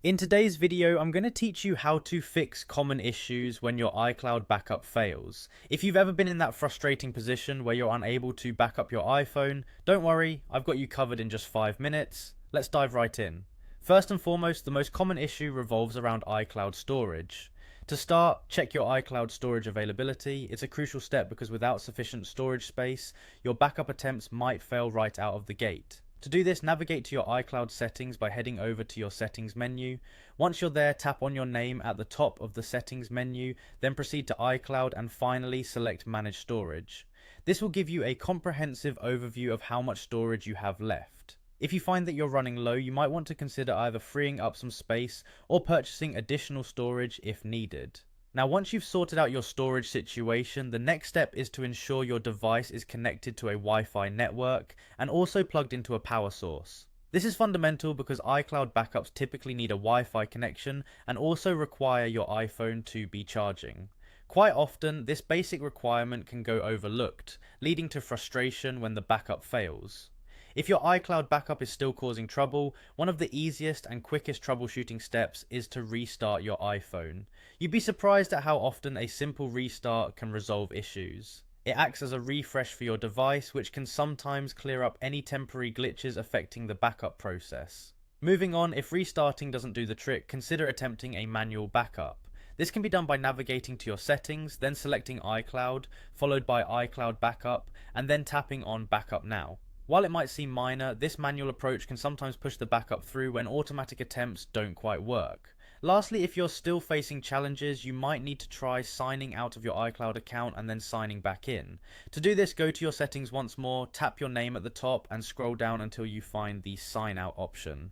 In today's video, I'm going to teach you how to fix common issues when your iCloud backup fails. If you've ever been in that frustrating position where you're unable to back up your iPhone, don't worry, I've got you covered in just 5 minutes. Let's dive right in. First and foremost, the most common issue revolves around iCloud storage. To start, check your iCloud storage availability. It's a crucial step because without sufficient storage space, your backup attempts might fail right out of the gate. To do this, navigate to your iCloud settings by heading over to your settings menu. Once you're there, tap on your name at the top of the settings menu, then proceed to iCloud and finally select manage storage. This will give you a comprehensive overview of how much storage you have left. If you find that you're running low, you might want to consider either freeing up some space or purchasing additional storage if needed. Now, once you've sorted out your storage situation, the next step is to ensure your device is connected to a Wi-Fi network and also plugged into a power source. This is fundamental because iCloud backups typically need a Wi-Fi connection and also require your iPhone to be charging. Quite often, this basic requirement can go overlooked, leading to frustration when the backup fails. If your iCloud backup is still causing trouble, one of the easiest and quickest troubleshooting steps is to restart your iPhone. You'd be surprised at how often a simple restart can resolve issues. It acts as a refresh for your device, which can sometimes clear up any temporary glitches affecting the backup process. Moving on, if restarting doesn't do the trick, consider attempting a manual backup. This can be done by navigating to your settings, then selecting iCloud, followed by iCloud Backup, and then tapping on Backup Now. While it might seem minor, this manual approach can sometimes push the backup through when automatic attempts don't quite work. Lastly, if you're still facing challenges, you might need to try signing out of your iCloud account and then signing back in. To do this, go to your settings once more, tap your name at the top and scroll down until you find the sign out option.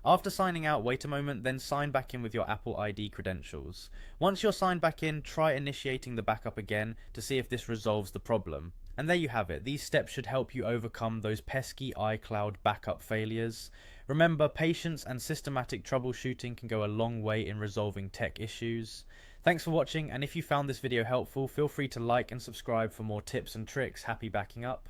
After signing out, wait a moment, then sign back in with your Apple ID credentials. Once you're signed back in, try initiating the backup again to see if this resolves the problem. And there you have it. These steps should help you overcome those pesky iCloud backup failures. Remember, patience and systematic troubleshooting can go a long way in resolving tech issues. Thanks for watching, and if you found this video helpful, feel free to like and subscribe for more tips and tricks. Happy backing up.